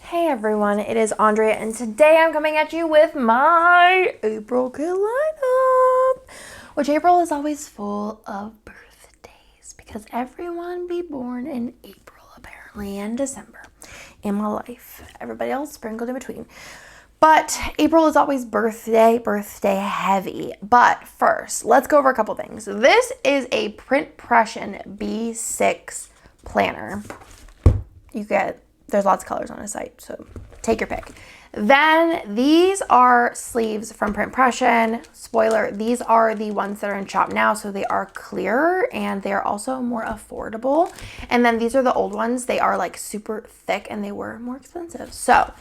Hey everyone, it is Andrea, and today I'm coming at you with my April kit lineup, which April is always full of birthdays because everyone be born in April apparently, and December in my life. Everybody else sprinkled in between. But April is always birthday heavy. But first, let's go over a couple things. This is a Printpression B6 planner. There's lots of colors on the site, so take your pick. Then these are sleeves from Printpression. Spoiler, these are the ones that are in shop now, so they are clearer and they're also more affordable. And then these are the old ones. They are like super thick and they were more expensive. So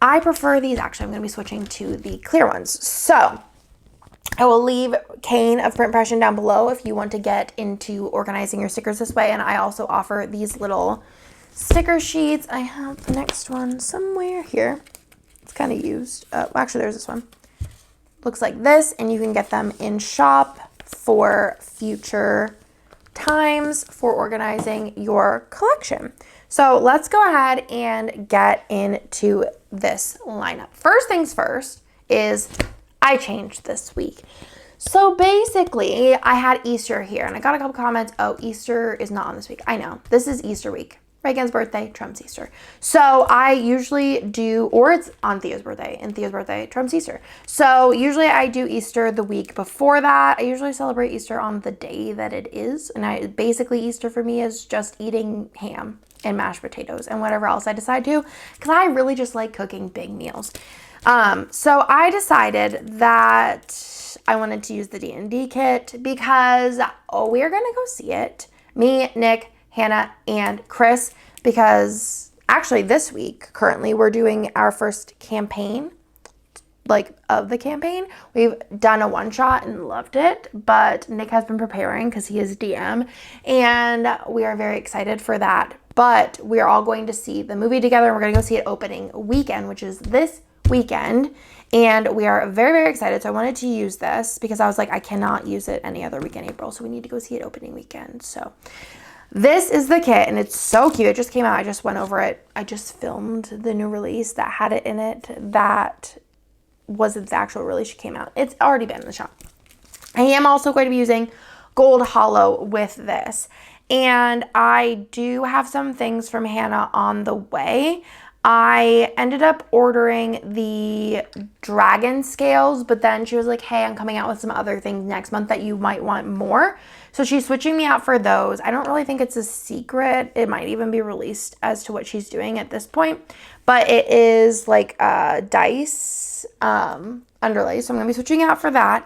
I prefer these. Actually, I'm going to be switching to the clear ones. So I will leave Kane of Printpression down below if you want to get into organizing your stickers this way. And I also offer these little sticker sheets. I have the next one somewhere here. It's kind of used. Actually, there's this one. Looks like this, and you can get them in shop for future times for organizing your collection. So let's go ahead and get into this lineup. First things first is I changed this week. So basically, I had Easter here, and I got a couple comments. Oh, Easter is not on this week. I know. This is Easter week. Reagan's birthday, Trump's Easter. So I usually do, or it's on Theo's birthday, and Theo's birthday, Trump's Easter. So usually I do Easter the week before that. I usually celebrate Easter on the day that it is. And basically Easter for me is just eating ham and mashed potatoes and whatever else I decide to, because I really just like cooking big meals. So I decided that I wanted to use the D&D kit because we're going to go see it. Me, Nick, Hannah, and Chris, because actually this week, currently, we're doing our first campaign, of the campaign. We've done a one-shot and loved it, but Nick has been preparing because he is DM, and we are very excited for that. But we are all going to see the movie together, and we're going to go see it opening weekend, which is this weekend, and we are very, very excited. So I wanted to use this because I was like, I cannot use it any other week in April, so we need to go see it opening weekend. So this is the kit, and it's so cute. It just came out. I just went over it. I just filmed the new release that had it in it. That was its actual release. She came out. It's already been in the shop. I am also going to be using Gold Hollow with this. And I do have some things from Hannah on the way. I ended up ordering the dragon scales, but then she was like, hey, I'm coming out with some other things next month that you might want more. So she's switching me out for those. I don't really think it's a secret. It might even be released as to what she's doing at this point. But it is like dice underlay. So I'm going to be switching out for that.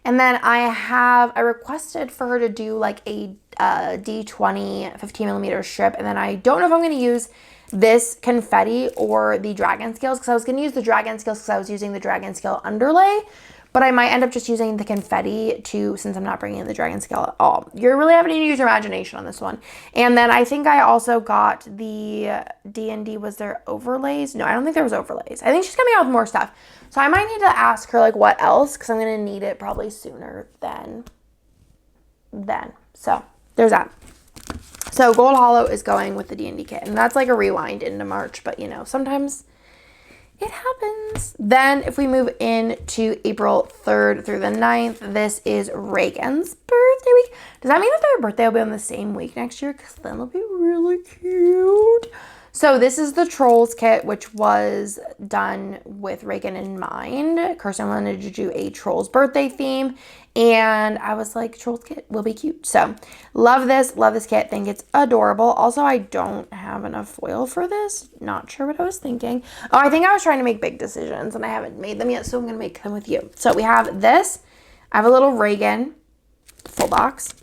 And then I requested for her to do like a D20 15 millimeter strip. And then I don't know if I'm going to use this confetti or the dragon scales, because I was going to use the dragon scales because I was using the dragon scale underlay, but I might end up just using the confetti too, since I'm not bringing in the dragon scale at all. You're really having to use your imagination on this one. And then I think I also got the D&D, was there overlays? No, I don't think there was overlays. I think she's coming out with more stuff. So I might need to ask her like what else, because I'm going to need it probably sooner than then. So there's that. So Gold Hollow is going with the D&D kit, and that's like a rewind into March, but you know, sometimes it happens. Then if we move into April 3rd through the 9th, this is Reagan's birthday week. Does that mean that their birthday will be on the same week next year? Because then it'll be really cute. So this is the Trolls kit, which was done with Reagan in mind. Kirsten wanted to do a Trolls birthday theme, and I was like, Trolls kit will be cute. So love this kit. Think it's adorable. Also, I don't have enough foil for this. Not sure what I was thinking. Oh, I think I was trying to make big decisions, and I haven't made them yet, so I'm going to make them with you. So we have this. I have a little Reagan full box.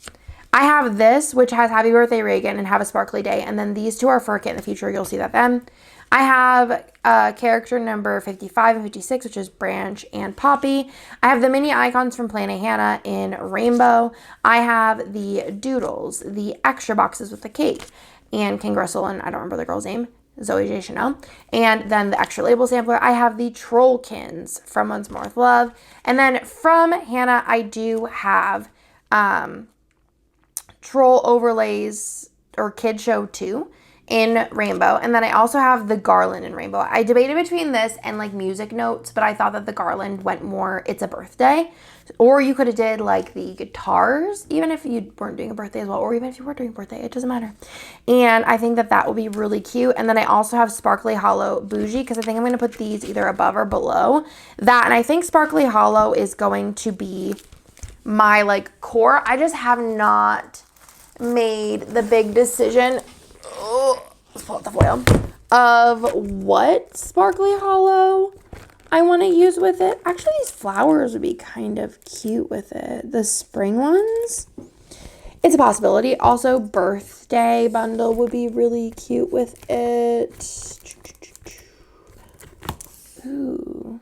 I have this, which has Happy Birthday Reagan and Have a Sparkly Day. And then these two are for a kit in the future. You'll see that then. I have character number 55 and 56, which is Branch and Poppy. I have the mini icons from Planet Hannah in Rainbow. I have the doodles, the extra boxes with the cake, and King Russell, and I don't remember the girl's name, Zoe J. Chanel. And then the extra label sampler. I have the Trollkins from Once More with Love. And then from Hannah, I do have Troll overlays, or Kid Show 2, in rainbow. And then I also have the garland in rainbow. I debated between this and like music notes, but I thought that the garland went more, it's a birthday. Or you could have did like the guitars, even if you weren't doing a birthday as well, or even if you were doing a birthday, it doesn't matter. And I think that that will be really cute. And then I also have Sparkly Hollow Bougie, because I think I'm going to put these either above or below that. And I think Sparkly Hollow is going to be my like core. I just have not made the big decision. Oh, let's pull out the foil of what Sparkly Hollow I want to use with it. Actually, these flowers would be kind of cute with it. The spring ones, it's a possibility. Also, birthday bundle would be really cute with it. Ooh.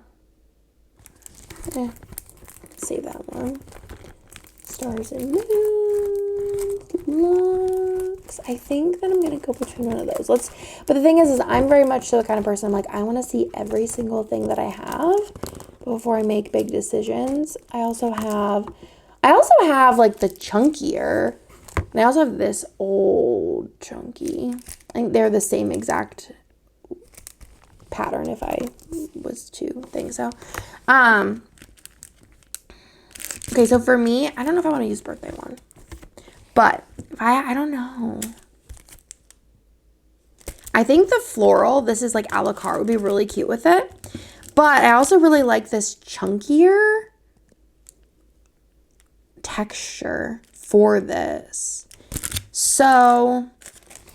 Save that one. Stars and moons, looks. I think that I'm going to go between one of those. But the thing is I'm very much so the kind of person, I'm like, I want to see every single thing that I have before I make big decisions. I also have like the chunkier, and I also have this old chunky. I think they're the same exact pattern if I was to think so. Okay, so for me, I don't know if I want to use birthday one, but if I don't know. I think the floral, this is like a la carte, would be really cute with it. But I also really like this chunkier texture for this. So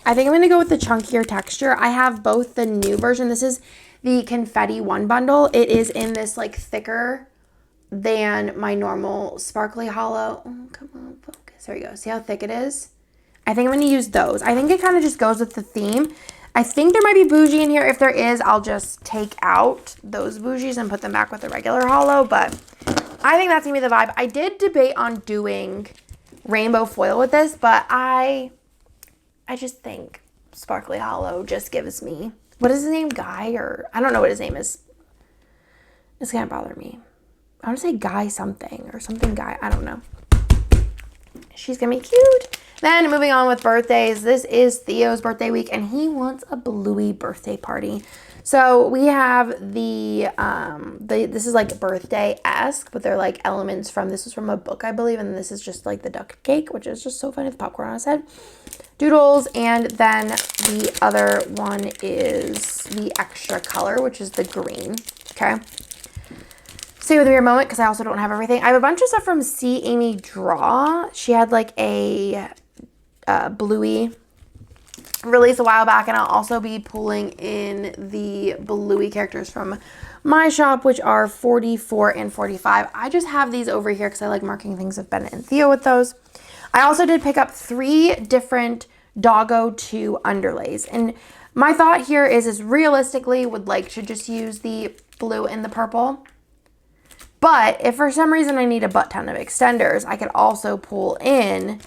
I think I'm going to go with the chunkier texture. I have both the new version. This is the Confetti One bundle. It is in this like thicker than my normal Sparkly Hollow. Oh, come on, focus. There we go. See how thick it is? I think I'm going to use those. I think it kind of just goes with the theme. I think there might be bougie in here. If there is, I'll just take out those bougies and put them back with the regular hollow. But I think that's going to be the vibe. I did debate on doing rainbow foil with this, but I just think Sparkly Hollow just gives me, what is his name? Guy, or I don't know what his name is. It's going to bother me. I want to say Guy something or something Guy. I don't know. She's going to be cute. Then moving on with birthdays. This is Theo's birthday week and he wants a bluey birthday party. So we have this is like birthday-esque, but they're like elements from, this is from a book, I believe. And this is just like the duck cake, which is just so funny with popcorn on his head. Doodles. And then the other one is the extra color, which is the green. Okay. Stay with me a moment because I also don't have everything. I have a bunch of stuff from See Amy Draw. She had like a bluey release a while back, and I'll also be pulling in the bluey characters from my shop, which are 44 and 45. I just have these over here because I like marking things with Bennett and Theo with those. I also did pick up 3 different Doggo 2 underlays, and my thought here is realistically would like to just use the blue and the purple. But if for some reason I need a butt ton of extenders, I could also pull in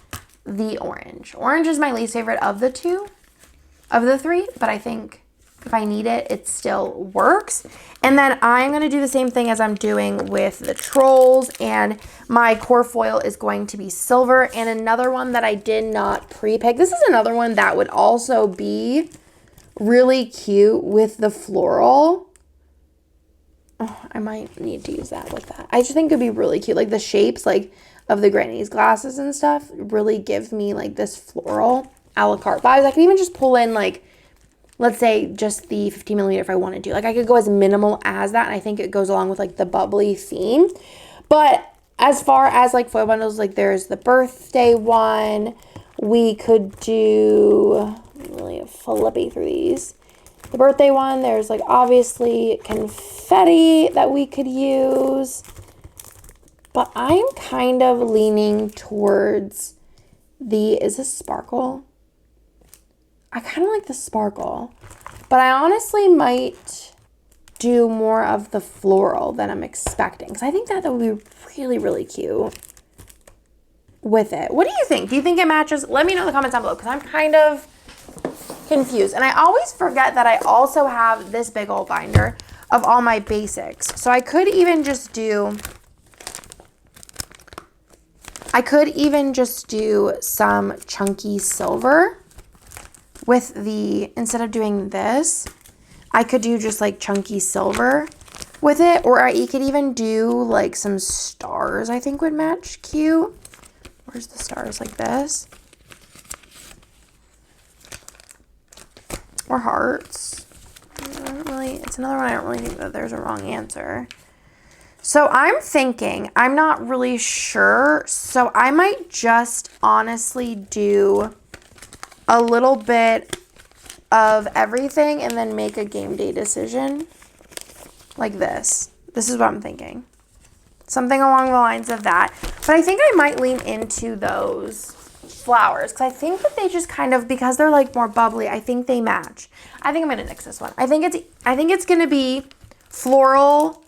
the orange. Orange is my least favorite of the 3, but I think if I need it, it still works. And then I'm going to do the same thing as I'm doing with the trolls, and my core foil is going to be silver. And another one that I did not pre-pick, this is another one that would also be really cute with the floral. Oh, I might need to use that with that. I just think it'd be really cute. Like the shapes like of the granny's glasses and stuff really give me like this floral a la carte vibes. I could even just pull in like, let's say just the 15 millimeter if I wanted to. Like I could go as minimal as that, and I think it goes along with like the bubbly theme. But as far as like foil bundles, like there's the birthday one. We could do, really flippy through these. The birthday one, there's like obviously confetti that we could use. But I'm kind of leaning towards is this sparkle? I kind of like the sparkle. But I honestly might do more of the floral than I'm expecting, because I think that would be really, really cute with it. What do you think? Do you think it matches? Let me know in the comments down below, because I'm kind of confused. And I always forget that I also have this big old binder of all my basics. So I could even just do some chunky silver with the, instead of doing this, I could do just like chunky silver with it, or you could even do like some stars I think would match cute. Where's the stars? Like this. Or hearts. It's another one I don't really think that there's a wrong answer. So I'm thinking, I'm not really sure, so I might just honestly do a little bit of everything and then make a game day decision like this. This is what I'm thinking. Something along the lines of that. But I think I might lean into those flowers because I think that they just kind of, because they're like more bubbly, I think they match. I think I'm gonna nix this one. I think it's gonna be floral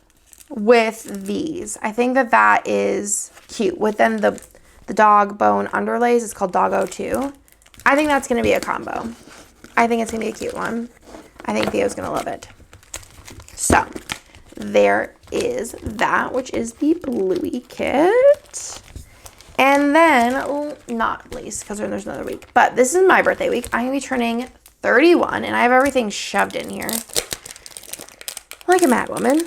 with these. I think that that is cute. Within the dog bone underlays, it's called Doggo 2. I think that's gonna be a combo. I think it's gonna be a cute one. I think Theo's gonna love it. So there is that, which is the Bluey kit. And then, not least, because there's another week, but this is my birthday week. I'm going to be turning 31, and I have everything shoved in here like a mad woman.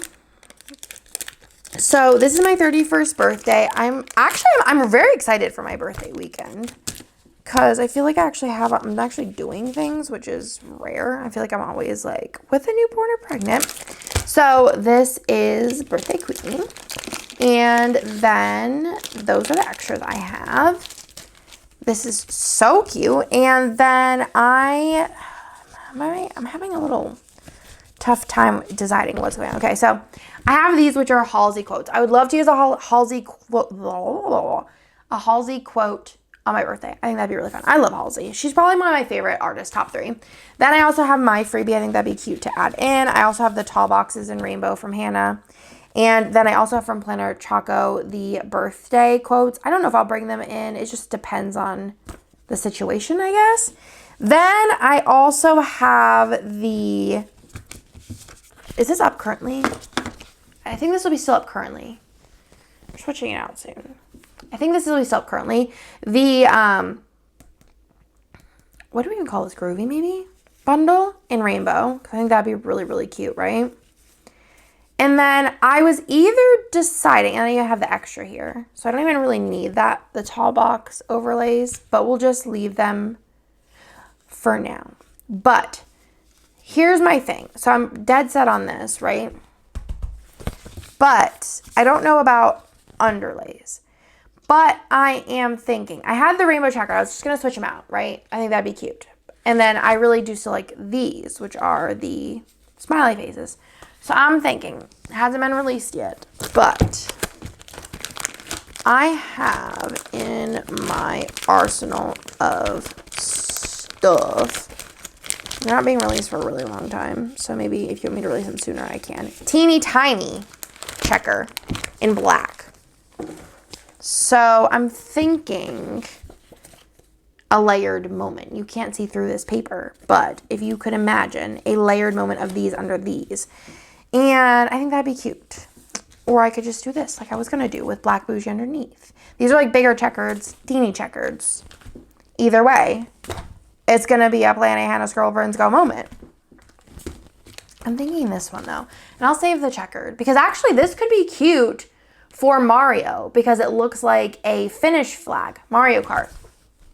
So this is my 31st birthday. I'm very excited for my birthday weekend because I feel like I'm actually doing things, which is rare. I feel like I'm always like with a newborn or pregnant. So this is Birthday Queen. And then those are the extras I have. This is so cute. And then I'm having a little tough time deciding what's going on. Okay, so I have these, which are Halsey quotes. I would love to use a Halsey quote on my birthday. I think that'd be really fun. I love Halsey. She's probably one of my favorite artists, top 3. Then I also have my freebie. I think that'd be cute to add in. I also have the tall boxes in rainbow from Hannah. And then I also have from Planner Choco the birthday quotes. I don't know if I'll bring them in. It just depends on the situation, I guess. Then I also have the... Is this up currently? I think this will be still up currently. We're switching it out soon. I think this will be still up currently. The, what do we even call this? Groovy, maybe? Bundle in rainbow. I think that'd be really, really cute, right? And then I was either deciding, and I have the extra here, so I don't even really need the tall box overlays, but we'll just leave them for now. But here's my thing. So I'm dead set on this, right? But I don't know about underlays. But I am thinking, I had the rainbow checker. I was just going to switch them out, right? I think that'd be cute. And then I really do still like these, which are the smiley faces. So I'm thinking, it hasn't been released yet, but I have in my arsenal of stuff. They're not being released for a really long time, so maybe if you want me to release them sooner, I can. Teeny tiny checker in black. So I'm thinking a layered moment. You can't see through this paper, but if you could imagine a layered moment of these under these. And I think that'd be cute. Or I could just do this like I was going to do with black bougie underneath. These are like bigger checkers, teeny checkers. Either way, it's going to be a Planet Hannah's Girlfriends Go moment. I'm thinking this one though. And I'll save the checkered because actually this could be cute for Mario because it looks like a Finnish flag, Mario Kart.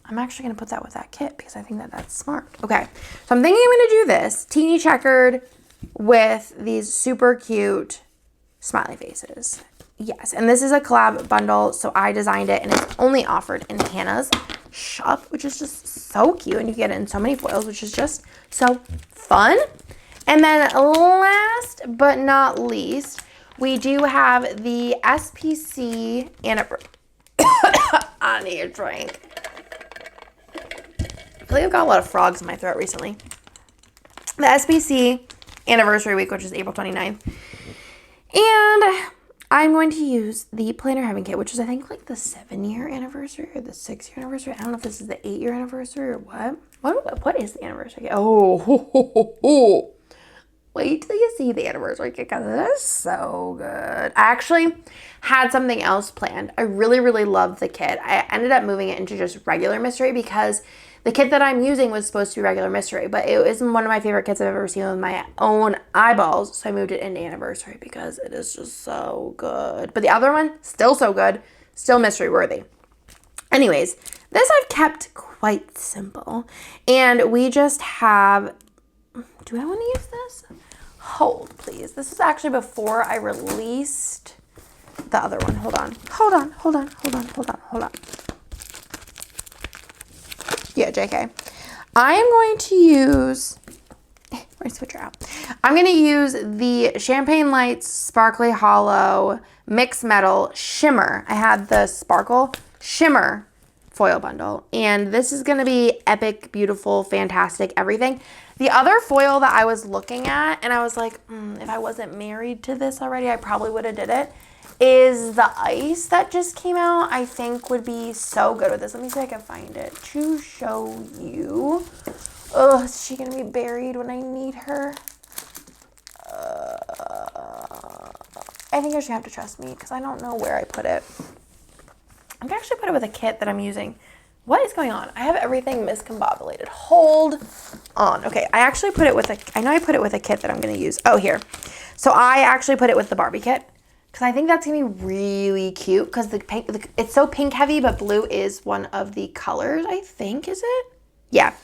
I'm actually going to put that with that kit because I think that that's smart. Okay, so I'm thinking I'm going to do this teeny checkered with these super cute smiley faces. Yes, and this is a collab bundle, so I designed it, and it's only offered in Hannah's shop, which is just so cute, and you get it in so many foils, which is just so fun. And then last but not least, we do have the SPC anniversary. I need a drink. I feel like I've got a lot of frogs in my throat recently. The SPC anniversary week, which is April 29th. And I'm going to use the Planner Heaven kit, which is I think like the 7-year anniversary or the 6-year anniversary. I don't know if this is the 8-year anniversary or what. What is the anniversary kit? Oh, wait till you see the anniversary kit because it is so good. I actually had something else planned. I really, really love the kit. I ended up moving it into just regular mystery because The kit that I'm using was supposed to be regular mystery, but it isn't one of my favorite kits I've ever seen with my own eyeballs, so I moved it into anniversary because it is just so good. But the other one, still so good, still mystery worthy. Anyways, this I've kept quite simple, and we just have, do I want to use this? Hold, please. This was actually before I released the other one. Hold on. Yeah, JK. I am going to use, where's my switcher out? I'm going to use the Champagne Lights Sparkly Hollow Mixed Metal Shimmer. I had the Sparkle Shimmer foil bundle, and this is going to be epic, beautiful, fantastic, everything. The other foil that I was looking at, and I was like, if I wasn't married to this already, I probably would have did it, is the ice that just came out. I think would be so good with this. Let me see if I can find it to show you. Oh, is she going to be buried when I need her? I think you're just going to have to trust me because I don't know where I put it. I'm going to actually put it with a kit that I'm using. What is going on? I have everything miscombobulated. Hold on. Okay, I actually put it with I know I put it with a kit that I'm going to use. Oh, here. So I actually put it with the Barbie kit because I think that's going to be really cute because the pink, it's so pink heavy, but blue is one of the colors, I think, is it? Yeah.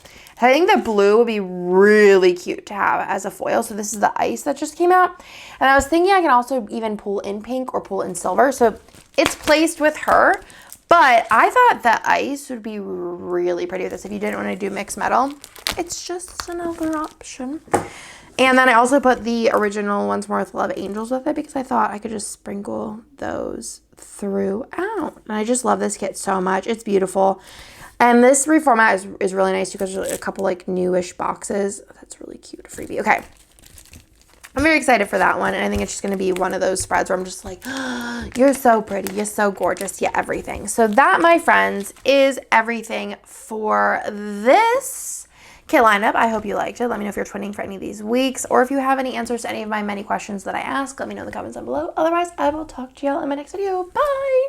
I think the blue would be really cute to have as a foil. So this is the ice that just came out. And I was thinking I can also even pull in pink or pull in silver. So it's placed with her. But I thought the ice would be really pretty with this if you didn't want to do mixed metal. It's just another option. And then I also put the original Once More with Love Angels with it because I thought I could just sprinkle those throughout. And I just love this kit so much. It's beautiful. And this reformat is really nice because there's a couple like newish boxes. That's really cute. Freebie. Okay. I'm very excited for that one, and I think it's just going to be one of those spreads where I'm just like, oh, you're so pretty, you're so gorgeous, yeah, everything. So that, my friends, is everything for this kit lineup. I hope you liked it. Let me know if you're twinning for any of these weeks, or if you have any answers to any of my many questions that I ask, let me know in the comments down below. Otherwise, I will talk to y'all in my next video. Bye!